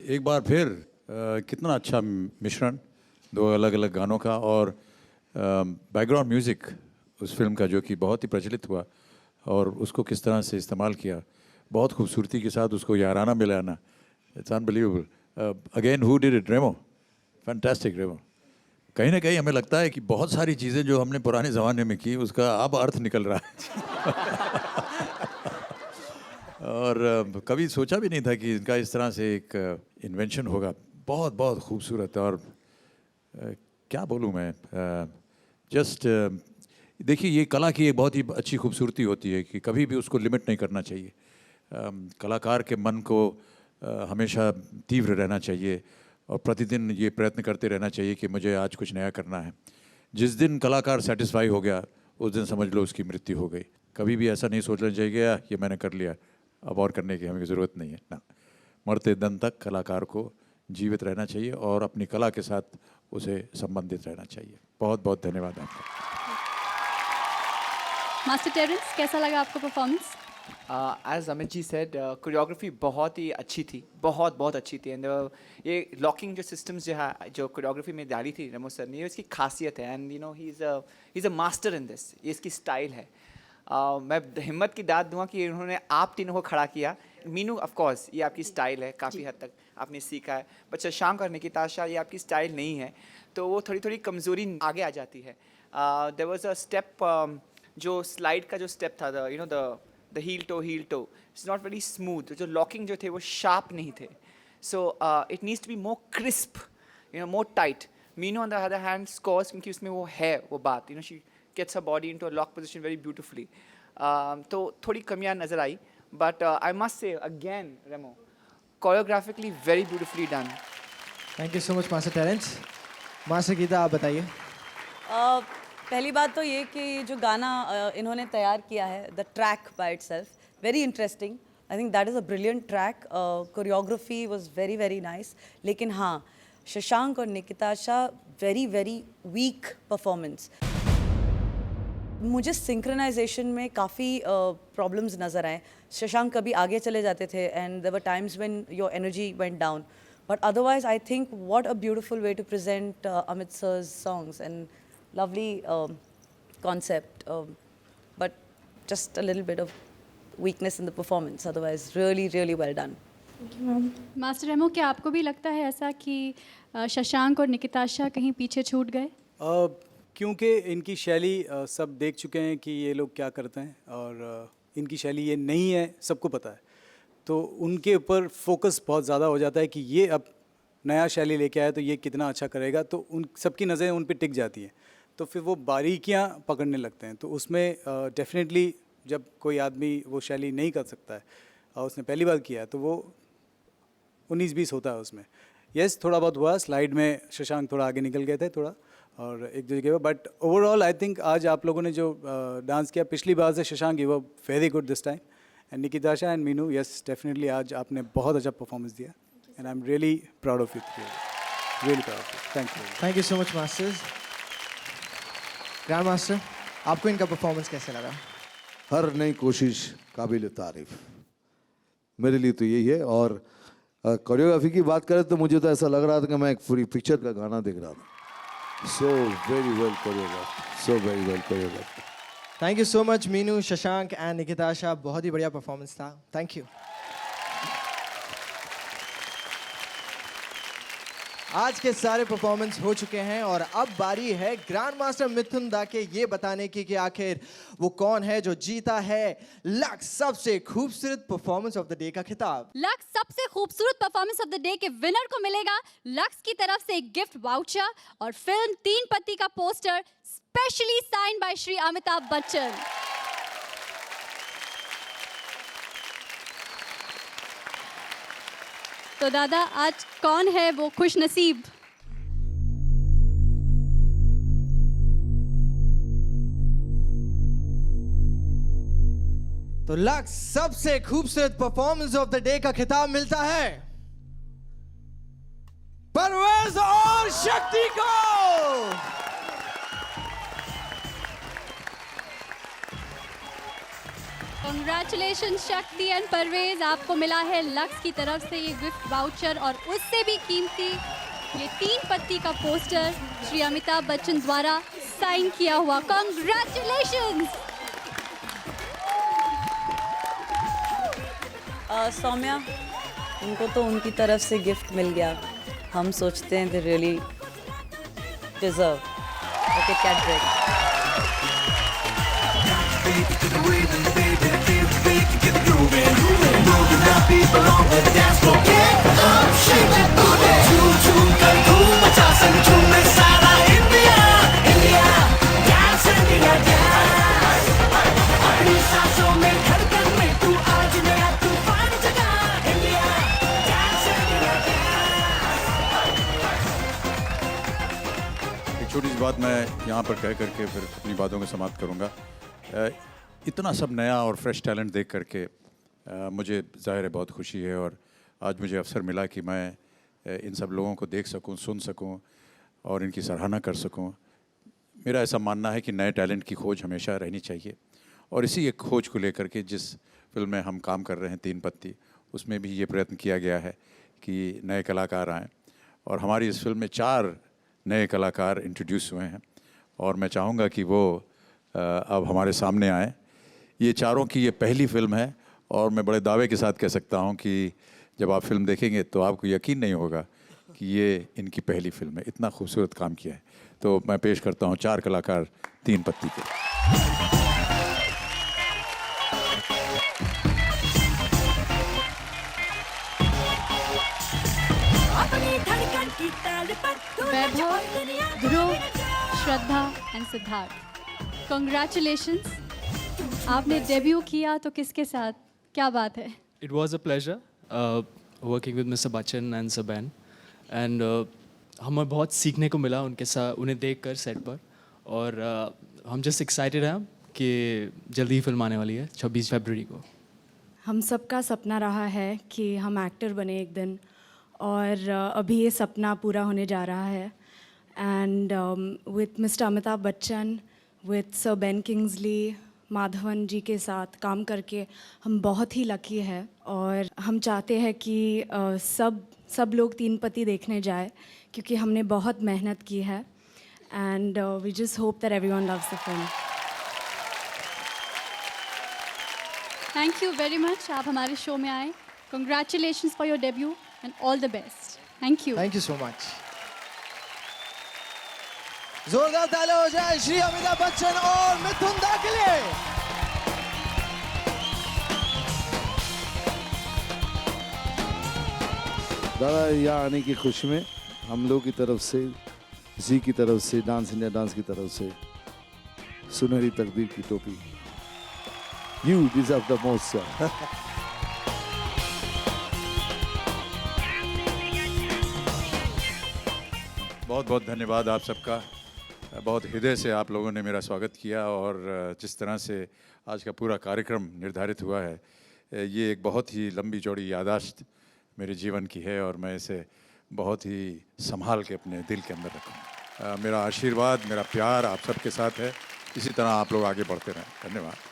एक बार फिर कितना अच्छा मिश्रण, दो अलग अलग गानों का और बैकग्राउंड म्यूज़िक उस फिल्म का जो कि बहुत ही प्रचलित हुआ और उसको किस तरह से इस्तेमाल किया, बहुत खूबसूरती के साथ उसको याराना मिलाना, it's unbelievable. Again who did it? Remo. Fantastic Remo. कहीं ना कहीं हमें लगता है कि बहुत सारी चीज़ें जो हमने पुराने ज़माने में की उसका अब अर्थ निकल रहा है। और कभी सोचा भी नहीं था कि इनका इस तरह से एक इन्वेंशन होगा। बहुत बहुत खूबसूरत। और क्या बोलूँ मैं, जस्ट देखिए, ये कला की एक बहुत ही अच्छी खूबसूरती होती है कि कभी भी उसको लिमिट नहीं करना चाहिए। कलाकार के मन को हमेशा तीव्र रहना चाहिए और प्रतिदिन ये प्रयत्न करते रहना चाहिए कि मुझे आज कुछ नया करना है। जिस दिन कलाकार सेटिस्फाई हो गया उस दिन समझ लो उसकी मृत्यु हो गई। कभी भी ऐसा नहीं सोचना चाहिए कि ये मैंने कर लिया, अब और करने की हमें ज़रूरत नहीं है ना। मरते दम तक कलाकार को जीवित रहना चाहिए और अपनी कला के साथ उसे संबंधित रहना चाहिए। बहुत बहुत धन्यवाद आपका। मास्टर टेरेंस, कैसा लगा आपको performance? As Amit ji said, choreography बहुत ही अच्छी थी, बहुत बहुत अच्छी थी। एंड ये लॉकिंग जो सिस्टम्स जो है जो कोरियोग्राफी में डाली थी रेमो सर ने, ये इसकी खासियत है। And you know he is a master in this, ये इसकी स्टाइल है। मैं हिम्मत की दाद दूंगा कि उन्होंने आप तीनों को खड़ा किया। मीनू ऑफ कोर्स ये आपकी स्टाइल है, काफ़ी हद तक आपने सीखा है, बट शशांक और निकिताशा ये आपकी स्टाइल नहीं है, तो वो थोड़ी थोड़ी कमज़ोरी आगे आ जाती है। देयर वाज अ स्टेप, जो स्लाइड का जो स्टेप था, the heel toe, it's not very smooth. जो लॉकिंग जो थे वो शार्प नहीं थे, so it needs to be more crisp, you know, more tight. Meenu on the other hand scores, क्योंकि उसमें वो है वो बात, you know, she gets her body into a lock position very beautifully. तो थोड़ी कमियां नज़र आई, but I must say again, Remo, choreographically very beautifully done. Thank you so much master Terence. Master Geeta, आप बताइए। पहली बात तो ये कि जो गाना इन्होंने तैयार किया है, the track by itself very interesting. I think that is a brilliant track. Choreography was very very nice. लेकिन हाँ, शशांक और निकिताशा वेरी वेरी वीक परफॉर्मेंस। मुझे सिंक्रोनाइजेशन में काफ़ी प्रॉब्लम्स नज़र आए। शशांक कभी आगे चले जाते थे and there were times when your energy went down, but otherwise I think what a beautiful way to present Amit sir's songs and lovely concept, but just a little bit of weakness in the performance. Otherwise, really, really well done. Master Remo, क्या आपको भी लगता है ऐसा कि शशांक और निकिताशा कहीं पीछे छूट गए? क्योंकि इनकी शैली सब देख चुके हैं कि ये लोग क्या करते हैं और इनकी शैली ये नहीं है, सबको पता है। तो उनके ऊपर फोकस बहुत ज़्यादा हो जाता है कि ये अब नया शैली लेके आया तो ये कितना अच्छा करेगा, तो उन सबकी नज़रें उन पे टिक जाती हैं, तो फिर वो बारीकियां पकड़ने लगते हैं। तो उसमें डेफिनेटली जब कोई आदमी वो शैली नहीं कर सकता है और उसने पहली बार किया तो वो 19-20 होता है उसमें। यस, थोड़ा बहुत हुआ, स्लाइड में शशांक थोड़ा आगे निकल गए थे थोड़ा और एक दो जगह, बट ओवरऑल आई थिंक आज आप लोगों ने जो डांस किया, पिछली बार से Shashank you were very good this time, and Nikitasha and Meenu, yes definitely आज आपने बहुत अच्छा परफॉर्मेंस दिया and I am really proud of you, really proud of you. Thank you. Thank you so much masters. Grand master, आपको इनका performance कैसे लगा? हर नई कोशिश काबिल तारीफ, मेरे लिए तो यही है। और कोरियोग्राफी की बात करें तो मुझे तो ऐसा लग रहा था कि मैं एक पूरी पिक्चर का गाना देख रहा था। So very well choreograph, so very well choreograph. Thank you so much Meenu, Shashank and Nikitasha, बहुत ही बढ़िया परफॉर्मेंस था। Thank you. आज के सारे परफॉर्मेंस हो चुके हैं और अब बारी है ग्रैंड मास्टर मिथुन दा के ये बताने की कि आखिर वो कौन है जो जीता है लक्स सबसे खूबसूरत परफॉर्मेंस ऑफ द डे का खिताब। लक्स सबसे खूबसूरत परफॉर्मेंस ऑफ द डे के विनर को मिलेगा लक्स की तरफ से एक गिफ्ट वाउचर और फिल्म 3 पत्ती का poster specially sign by Shri Amitabh Bachchan. तो दादा, आज कौन है वो खुश नसीब? तो लक्स सबसे खूबसूरत परफॉर्मेंस ऑफ द डे का खिताब मिलता है परवेज और शक्ति को। कंग्रेचुलेशन शक्ति एंड परवेज, आपको मिला है लक्स की तरफ से ये गिफ्ट वाउचर और उससे भी कीमती ये 3 पत्ती का पोस्टर श्री अमिताभ बच्चन द्वारा साइन किया हुआ। कंग्रेचुलेशंस। सौम्या, उनको तो उनकी तरफ से गिफ्ट मिल गया, हम सोचते हैं they really deserve okay cataract. एक छोटी सी बात मैं यहाँ पर कह करके फिर अपनी बातों को समाप्त करूँगा। इतना सब नया और फ्रेश टैलेंट देख करके मुझे ज़ाहिर है बहुत खुशी है, और आज मुझे अवसर मिला कि मैं इन सब लोगों को देख सकूं, सुन सकूं और इनकी सराहना कर सकूं। मेरा ऐसा मानना है कि नए टैलेंट की खोज हमेशा रहनी चाहिए, और इसी एक खोज को लेकर के जिस फिल्म में हम काम कर रहे हैं 3 पत्ती, उसमें भी ये प्रयत्न किया गया है कि नए कलाकार आएँ, और हमारी इस फिल्म में 4 नए कलाकार इंट्रोड्यूस हुए हैं, और मैं चाहूँगा कि वो अब हमारे सामने आएँ। ये चारों की ये पहली फिल्म है, और मैं बड़े दावे के साथ कह सकता हूँ कि जब आप फिल्म देखेंगे तो आपको यकीन नहीं होगा कि ये इनकी पहली फिल्म है। इतना खूबसूरत काम किया है। तो मैं पेश करता हूँ 4 कलाकार 3 पत्ती के। वैभव, ध्रुव, श्रद्धा एंड सिद्धार्थ, कंग्रेचुलेशंस। आपने डेब्यू किया तो किसके साथ, क्या बात है? It was a pleasure working with Mr. Bachchan and Saban, and हमें बहुत सीखने को मिला उनके साथ, उन्हें देखकर सेट पर, और हम जस्ट एक्साइटेड हैं कि जल्दी ही फिल्म आने वाली है 26 फरवरी को। हम सबका सपना रहा है कि हम एक्टर बने एक दिन, और अभी ये सपना पूरा होने जा रहा है। And with mister Amitabh Bachchan, with sir Ben Kingsley, Madhavan ji के साथ काम करके हम बहुत ही लकी है, और हम चाहते हैं कि सब लोग 3 पत्ती देखने जाए, क्योंकि हमने बहुत मेहनत की है। And we just hope that everyone loves the film. Thank you very much, आप हमारे शो में आए। Congratulations for your debut and all the best. Thank you. Thank you so much. जोरदार ताली हो जाए श्री अमिताभ बच्चन और मिथुन दा के लिए। दादा यहाँ आने की खुशी में हम लोग की तरफ से, जी की तरफ से, डांस इंडिया डांस की तरफ से सुनहरी तकदीर की टोपी। You deserve the most sir. बहुत बहुत धन्यवाद आप सबका। बहुत हृदय से आप लोगों ने मेरा स्वागत किया, और जिस तरह से आज का पूरा कार्यक्रम निर्धारित हुआ है, ये एक बहुत ही लंबी चौड़ी याददाश्त मेरे जीवन की है, और मैं इसे बहुत ही संभाल के अपने दिल के अंदर रखूँगा। मेरा आशीर्वाद, मेरा प्यार आप सबके साथ है। इसी तरह आप लोग आगे बढ़ते रहें। धन्यवाद।